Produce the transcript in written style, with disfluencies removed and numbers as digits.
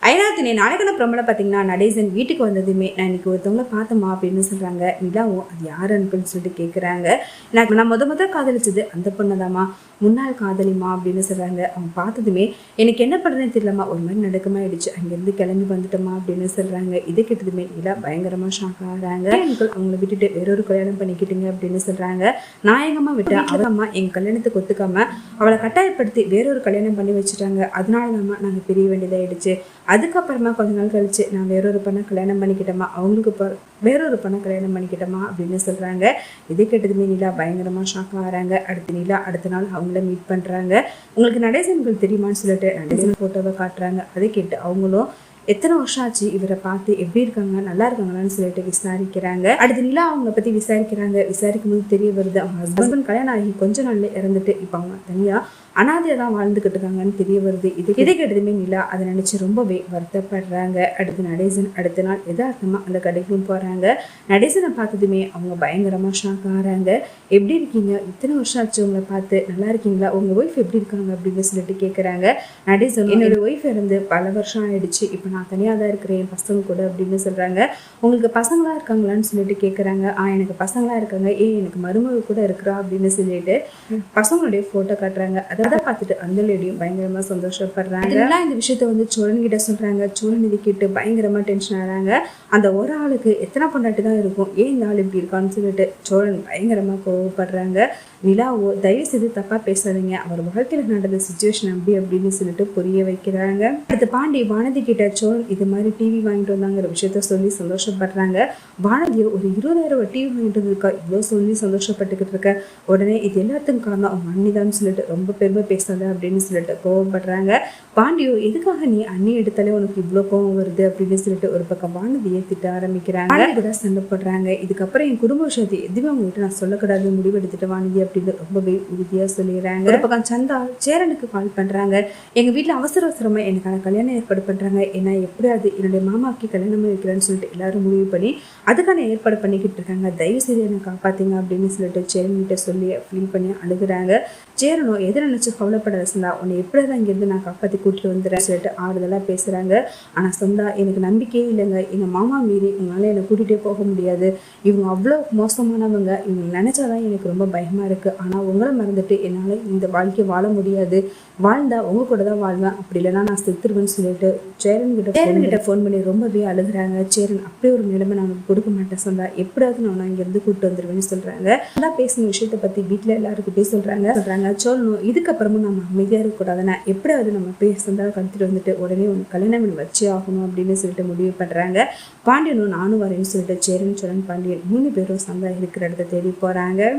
ஐராத்தினி நாடகன பிரமல பார்த்தீங்கன்னா நடேசன் வீட்டுக்கு வந்ததுமே நான் இன்னைக்கு ஒருத்தவங்கள பார்த்தோமா அப்படின்னு சொல்கிறாங்க. நிலாவும் அது யார் அனுப்புன்னு சொல்லிட்டு கேட்குறாங்க. நான் முத காதலிச்சது அந்த பொண்ணுதாம்மா, முன்னாள் காதலிமா அப்படின்னு சொல்கிறாங்க. அவங்க பார்த்ததுமே எனக்கு என்ன பண்ணுறதுன்னு தெரியலம்மா, ஒரு மாதிரி நடுக்கமாயிடுச்சு, அங்கேருந்து கிளம்பி வந்துட்டோமா அப்படின்னு சொல்கிறாங்க. இதை கேட்டதுமே நிலா பயங்கரமாக ஷாக் ஆகிறாங்க. அவங்கள விட்டுட்டு வேறொரு கல்யாணம் பண்ணிக்கிட்டீங்க அப்படின்னு சொல்கிறாங்க. நான் எங்கள் அம்மா விட்டேன், அவர் அம்மா எங்கள் கல்யாணத்துக்கு ஒத்துக்காம அவளை கட்டாயப்படுத்தி வேறொரு கல்யாணம் பண்ணி வச்சுட்டாங்க. அதனால தாம்மா நாங்கள் பிரிய வேண்டியதாகிடுச்சு. அதுக்கப்புறமா கொஞ்ச நாள் கழிச்சு நான் வேறொரு பொண்ணை கல்யாணம் பண்ணிக்கிட்டோமா, அவங்களுக்கு வேறொரு பொண்ணை கல்யாணம் பண்ணிக்கிட்டோமா அப்படின்னு சொல்கிறாங்க. இதை கேட்டதுமே நிலா பயங்கரமாக ஷாக் ஆகிறாங்க. அடுத்த நாள் அவங்கள மீட் பண்ணுறாங்க. உங்களுக்கு நடேசன்கள் தெரியுமான்னு சொல்லிட்டு நடேசன் ஃபோட்டோவை காட்டுறாங்க. அதை கேட்டு அவங்களும் எத்தனை வருஷம் ஆச்சு இவரை பார்த்து, எப்படி இருக்காங்க, நல்லா இருக்காங்களான்னு சொல்லிட்டு விசாரிக்கிறாங்க. அடுத்த நிலா அவங்கள பற்றி விசாரிக்கும் போது தெரிய வருது அவங்க ஹஸ்பண்ட் கல்யாணம் ஆகி கொஞ்ச நாள்ல இறந்துட்டு இப்போ அவங்க தனியாக அனாதையாக தான் வாழ்ந்துக்கிட்டு இருக்காங்கன்னு தெரிய வருது. இதை கேட்டதுமே நிலா அதை நினச்சி ரொம்பவே வருத்தப்படுறாங்க. அடுத்த நாள் எதார்த்தமாக அந்த கடைக்கும் போகிறாங்க. நடேசனை பார்த்ததுமே அவங்க பயங்கரமாக ஷாக் ஆகிறாங்க. எப்படி இருக்கீங்க, இத்தனை வருஷம் ஆச்சு உங்களை பார்த்து, நல்லா இருக்கீங்களா, உங்கள் ஒய்ஃப் எப்படி இருக்காங்க அப்படின்னு சொல்லிட்டு கேட்குறாங்க. நடேசன் என்னோட ஒய்ஃப் இருந்து பல வருஷம் ஆயிடுச்சு, இப்போ நான் தனியாக தான் இருக்கிறேன் என் பசங்க கூட அப்படின்னு சொல்கிறாங்க. உங்களுக்கு பசங்களாக இருக்காங்களான்னு சொல்லிட்டு கேட்குறாங்க. எனக்கு பசங்களாக இருக்காங்க, எனக்கு மருமக கூட இருக்கிறா அப்படின்னு சொல்லிட்டு பசங்களுடைய ஃபோட்டோ காட்டுறாங்க. அதை பார்த்துட்டு அந்த லேடியும் பயங்கரமாக சந்தோஷப்படுறாங்க. இதெல்லாம் இந்த விஷயத்த சோழன் கிட்ட சொல்கிறாங்க. சோழன் இதை கேட்டு பயங்கரமாக டென்ஷன் ஆகிறாங்க. அந்த ஒரு ஆளுக்கு எத்தனை பொண்டாட்டி தான் இருக்கும், ஏன் இந்த ஆள் இப்படி இருக்கான்னு சொல்லிட்டு சோழன் பயங்கரமாக கோவப்படுறாங்க. நிலாவோ தயவு செய்து தப்பாக பேசாதீங்க, அவர் வாழ்க்கையில் நடந்த சுச்சுவேஷன் அப்படின்னு சொல்லிட்டு புரிய வைக்கிறாங்க. அடுத்து பாண்டி வானதி கிட்ட சோழன் இது மாதிரி டிவி வாங்கிட்டு வந்தாங்கிற விஷயத்த சொல்லி சந்தோஷப்படுறாங்க. வானதியோ ஒரு 20,000 டிவி வாங்கிட்டு வந்திருக்கா, இவ்வளோ சொல்லி சந்தோஷப்பட்டுக்கிட்டு இருக்க, உடனே இது எல்லாத்துக்கும் காரணம் அவங்க அண்ணிதான்னு சொல்லிட்டு ரொம்ப பெருமை பேசாத அப்படின்னு சொல்லிட்டு கோவப்படுறாங்க. பாண்டியோ எதுக்காக நீ அண்ணி எடுத்தாலே உனக்கு இவ்வளோ கோவம் வருது அப்படின்னு சொல்லிட்டு ஒரு பக்கம் வானதியை திட்ட ஆரம்பிக்கிறாங்க. கூட சண்டை போடுறாங்க. இதுக்கப்புறம் என் குடும்ப விஷயத்தை எதுவுமே அவங்ககிட்ட நான் சொல்லக்கூடாது முடிவு எடுத்துட்டு வானதி அப்படின்னு ரொம்பவே உறுதியா சொல்லிடுறாங்க. ஒரு பக்கம் சந்தா சேரனுக்கு கால் பண்றாங்க. எங்க வீட்டுல அவசரமா எனக்கான கல்யாணம் ஏற்பாடு பண்றாங்க, ஏன்னா எப்படியாவது என்னுடைய மாமாவுக்கு கல்யாணம் வைக்கிறேன்னு சொல்லிட்டு எல்லாரும் முடிவு பண்ணி அதுக்கான ஏற்பாடு பண்ணிக்கிட்டு இருக்காங்க, தயவு செய்து என்னை காப்பாத்தீங்க அப்படின்னு சொல்லிட்டு சேரன் கிட்ட சொல்லி ஃபீல் பண்ணி அழுகுறாங்க. சேரனும் எதை நினைச்சு கவலைப்படாத சந்தா, உன்னை எப்படியாவது அங்கிருந்து நான் காப்பாற்றி கூட்டிட்டு வந்துடுறேன் சொல்லிட்டு ஆறுதலாக பேசுறாங்க. ஆனா சந்தா எனக்கு நம்பிக்கையே இல்லைங்க, எங்க மாமா மீறி உங்களால என்னை கூட்டிகிட்டே போக முடியாது, இவங்க அவ்வளோ மோசமானவங்க, இவங்க நினைச்சாதான் எனக்கு ரொம்ப பயமா இருக்கு, ஆனால் உங்களை மறந்துட்டு என்னால் இந்த வாழ்க்கையை வாழ முடியாது, வாழ்ந்தா உங்க கூட தான் வாழ்வேன், அப்படி இல்லைன்னா நான் செத்துருவேன்னு சொல்லிட்டு சேரன் கிட்ட ஃபோன் பண்ணி ரொம்பவே அழுகுறாங்க. சேரன் அப்படியே ஒரு நிலைமை நான் கொடுக்க மாட்டேன் சந்தா, எப்படியாவது நான் இங்கேருந்து கூப்பிட்டு வந்துடுவேன்னு சொல்றாங்க. நல்லா பேசின விஷயத்த பற்றி வீட்டில் எல்லாருக்கிட்டே சொல்றாங்க. சொல்லணும் இதுக்கப்புறமும் நம்ம அமைதியாக இருக்கக்கூடாதுன்னா எப்படியாவது நம்ம பேசுறதா கழுத்துட்டு வந்துட்டு உடனே உனக்கு கல்யாணம் வச்சே ஆகணும் அப்படின்னு சொல்லிட்டு முடிவு பண்ணுறாங்க. பாண்டியனும் நானும் வரேன்னு சொல்லிட்டு சேரன் சோழன் பாண்டியன் 3 பேரும் சந்தா இருக்கிற இடத்த தேடி போகிறாங்க.